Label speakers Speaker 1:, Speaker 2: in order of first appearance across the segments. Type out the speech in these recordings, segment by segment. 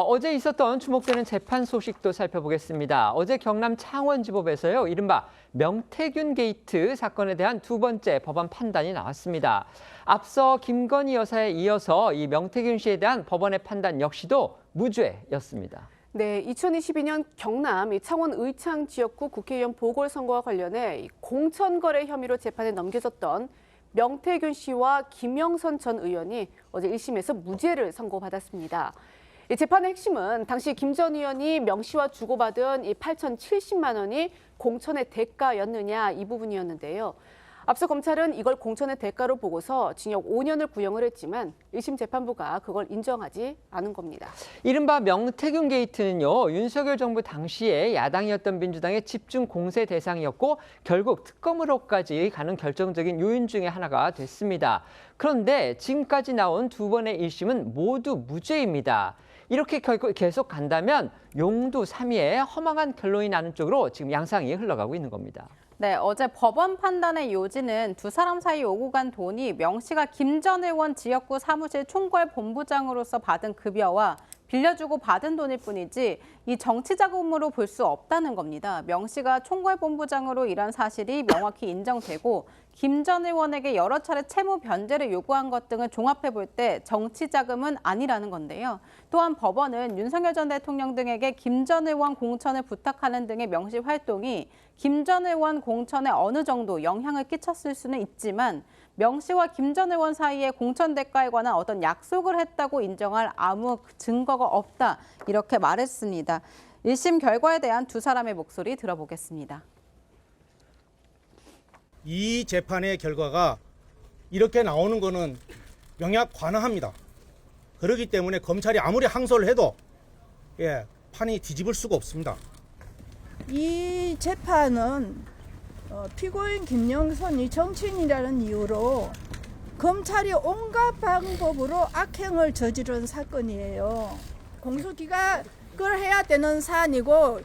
Speaker 1: 어제 있었던 주목되는 재판 소식도 살펴보겠습니다. 어제 경남 창원지법에서요, 이른바 명태균 게이트 사건에 대한 두 번째 법원 판단이 나왔습니다. 앞서 김건희 여사에 이어서 이 명태균 씨에 대한 법원의 판단 역시도 무죄였습니다.
Speaker 2: 네, 2022년 경남 창원 의창 지역구 국회의원 보궐선거와 관련해 공천거래 혐의로 재판에 넘겨졌던 명태균 씨와 김영선 전 의원이 어제 1심에서 무죄를 선고받았습니다. 이 재판의 핵심은 당시 김 전 의원이 명 씨와 주고받은 이 8,070만 원이 공천의 대가였느냐 이 부분이었는데요. 앞서 검찰은 이걸 공천의 대가로 보고서 징역 5년을 구형을 했지만 1심 재판부가 그걸 인정하지 않은 겁니다.
Speaker 1: 이른바 명태균 게이트는요, 윤석열 정부 당시에 야당이었던 민주당의 집중 공세 대상이었고 결국 특검으로까지 가는 결정적인 요인 중에 하나가 됐습니다. 그런데 지금까지 나온 두 번의 1심은 모두 무죄입니다. 이렇게 계속 간다면 용두 3위의 허망한 결론이 나는 쪽으로 지금 양상이 흘러가고 있는 겁니다.
Speaker 3: 네, 어제 법원 판단의 요지는 두 사람 사이 오고 간 돈이 명 씨가 김 전 의원 지역구 사무실 총괄 본부장으로서 받은 급여와 빌려주고 받은 돈일 뿐이지 이 정치 자금으로 볼 수 없다는 겁니다. 명 씨가 총괄 본부장으로 일한 사실이 명확히 인정되고 김 전 의원에게 여러 차례 채무 변제를 요구한 것 등을 종합해 볼 때 정치 자금은 아니라는 건데요. 또한 법원은 윤석열 전 대통령 등에게 김 전 의원 공천을 부탁하는 등의 명 씨 활동이 김 전 의원 공천에 어느 정도 영향을 끼쳤을 수는 있지만 명 씨와 김 전 의원 사이에 공천 대가에 관한 어떤 약속을 했다고 인정할 아무 증거가 없다 이렇게 말했습니다. 1심 결과에 대한 두 사람의 목소리 들어보겠습니다.
Speaker 4: 이 재판의 결과가 이렇게 나오는 거는 명약관화합니다. 그렇기 때문에 검찰이 아무리 항소를 해도 판이 뒤집을 수가 없습니다.
Speaker 5: 이 재판은 피고인 김영선이 정치인이라는 이유로 검찰이 온갖 방법으로 악행을 저지른 사건이에요. 공소기각을 해야 되는 사안이고.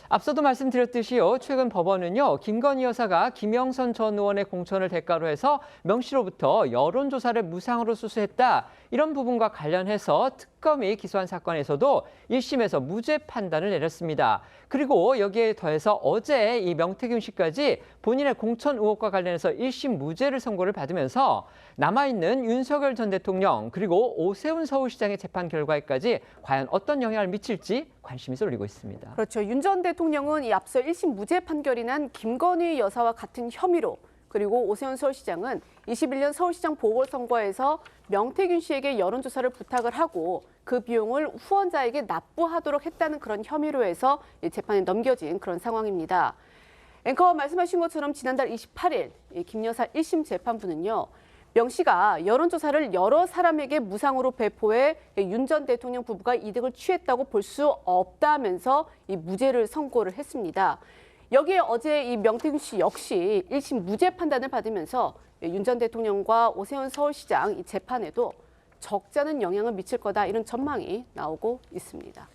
Speaker 1: 앞서도 말씀드렸듯이요, 최근 법원은요, 김건희 여사가 김영선 전 의원의 공천을 대가로 해서 명 씨로부터 여론조사를 무상으로 수수했다, 이런 부분과 관련해서 특검이 기소한 사건에서도 1심에서 무죄 판단을 내렸습니다. 그리고 여기에 더해서 어제 이 명태균 씨까지 본인의 공천 의혹과 관련해서 1심 무죄를 선고를 받으면서 남아있는 윤석열 전 대통령 그리고 오세훈 서울시장의 재판 결과에까지 과연 어떤 영향을 미칠지 관심이 쏠리고 있습니다.
Speaker 2: 그렇죠. 윤 전 대통령은 이 앞서 1심 무죄 판결이 난 김건희 여사와 같은 혐의로, 그리고 오세훈 서울시장은 21년 서울시장 보궐선거에서 명태균 씨에게 여론조사를 부탁을 하고 그 비용을 후원자에게 납부하도록 했다는 그런 혐의로 해서 재판에 넘겨진 그런 상황입니다. 앵커가 말씀하신 것처럼 지난달 28일 김 여사 1심 재판부는요, 명 씨가 여론조사를 여러 사람에게 무상으로 배포해 윤 전 대통령 부부가 이득을 취했다고 볼 수 없다면서 이 무죄를 선고를 했습니다. 여기에 어제 이 명태균 씨 역시 1심 무죄 판단을 받으면서 윤 전 대통령과 오세훈 서울시장 이 재판에도 적지 않은 영향을 미칠 거다, 이런 전망이 나오고 있습니다.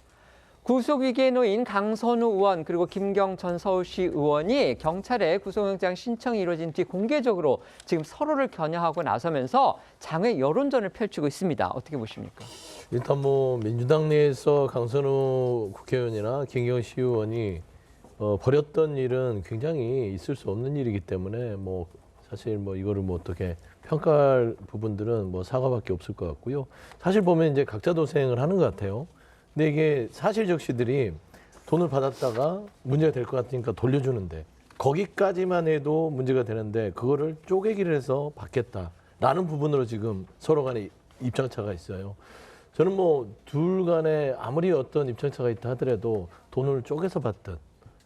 Speaker 1: 구속 위기에 놓인 강선우 의원 그리고 김경천 서울시 의원이 경찰에 구속영장 신청이 이루어진 뒤 공개적으로 지금 서로를 겨냥하고 나서면서 장외 여론전을 펼치고 있습니다. 어떻게 보십니까?
Speaker 6: 일단 민주당 내에서 강선우 국회의원이나 김경시 의원이 벌였던 일은 굉장히 있을 수 없는 일이기 때문에 사실 이거를 어떻게 평가할 부분들은 사과밖에 없을 것 같고요. 사실 보면 이제 각자 도생을 하는 것 같아요. 근데 이게 사실적시들이 돈을 받았다가 문제가 될 것 같으니까 돌려주는데, 거기까지만 해도 문제가 되는데 그거를 쪼개기를 해서 받겠다라는 부분으로 지금 서로 간에 입장차가 있어요. 저는 둘 간에 아무리 어떤 입장차가 있다 하더라도 돈을 쪼개서 받든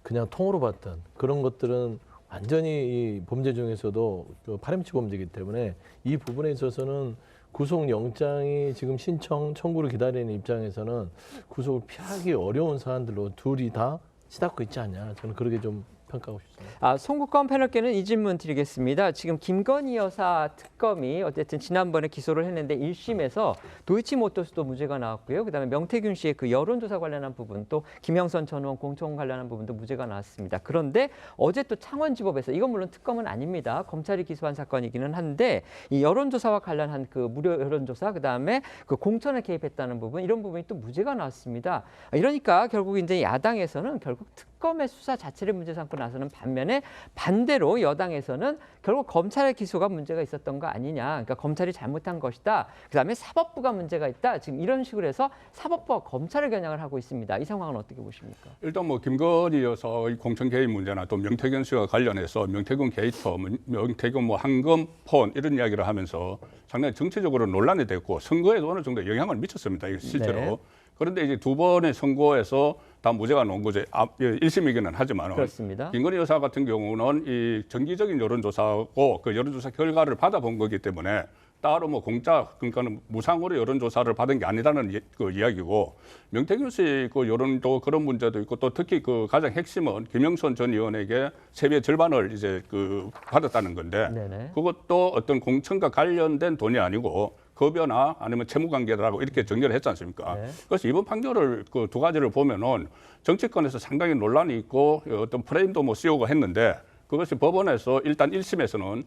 Speaker 6: 그냥 통으로 받든 그런 것들은 완전히 이 범죄 중에서도 파렴치 범죄이기 때문에 이 부분에 있어서는 구속영장이 지금 청구를 기다리는 입장에서는 구속을 피하기 어려운 사안들로 둘이 다 치닫고 있지 않냐, 저는 그렇게 좀 평가하고 싶습니다.
Speaker 1: 송국권 패널께는 이 질문 드리겠습니다. 지금 김건희 여사 특검이 어쨌든 지난번에 기소를 했는데 1심에서 도이치모터스도 무죄가 나왔고요. 그다음에 명태균 씨의 그 여론조사 관련한 부분, 또 김영선 전 의원 공천 관련한 부분도 무죄가 나왔습니다. 그런데 어제 또 창원지법에서, 이건 물론 특검은 아닙니다. 검찰이 기소한 사건이기는 한데, 이 여론조사와 관련한 그 무료 여론조사, 그다음에 그 공천에 개입했다는 부분, 이런 부분이 또 무죄가 나왔습니다. 이러니까 결국 이제 야당에서는 결국 특검의 수사 자체를 문제 삼고 나서는 반면에, 반대로 여당에서는 결국 검찰의 기소가 문제가 있었던 거 아니냐, 그러니까 검찰이 잘못한 것이다, 그다음에 사법부가 문제가 있다, 지금 이런 식으로 해서 사법부와 검찰을 겨냥을 하고 있습니다. 이 상황은 어떻게 보십니까?
Speaker 7: 일단 뭐 김건희 여사의 공천 개입 문제나 또 명태균 씨와 관련해서 명태균 게이터, 명태균 뭐 황금 폰 이런 이야기를 하면서 상당히 정치적으로 논란이 됐고 선거에도 어느 정도 영향을 미쳤습니다. 이게 실제로.
Speaker 1: 네.
Speaker 7: 그런데 이제 두 번의 선거에서 다 무죄가 나온 거죠. 1심이기는 하지만
Speaker 1: 그렇습니다.
Speaker 7: 김건희 여사 같은 경우는 이 정기적인 여론조사고 그 여론조사 결과를 받아본 거기 때문에 따로 뭐 공짜, 그러니까는 무상으로 여론조사를 받은 게 아니라는 그 이야기고, 명태균 씨 그 여론도 그런 문제도 있고, 또 특히 그 가장 핵심은 김영선 전 의원에게 세비의 절반을 이제 그 받았다는 건데,
Speaker 1: 네네.
Speaker 7: 그것도 어떤 공천과 관련된 돈이 아니고 급여나 아니면 채무관계라고 이렇게 정리를 했지 않습니까?
Speaker 1: 네.
Speaker 7: 그래서 이번 판결을 그 두 가지를 보면은 정치권에서 상당히 논란이 있고 어떤 프레임도 뭐 씌우고 했는데, 그것이 법원에서 일단 1심에서는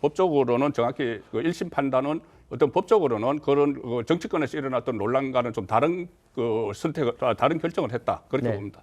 Speaker 7: 법적으로는 정확히 그 1심 판단은 어떤 법적으로는 그런 정치권에서 일어났던 논란과는 좀 다른 그 선택을, 다른 결정을 했다, 그렇게
Speaker 1: 네.
Speaker 7: 봅니다.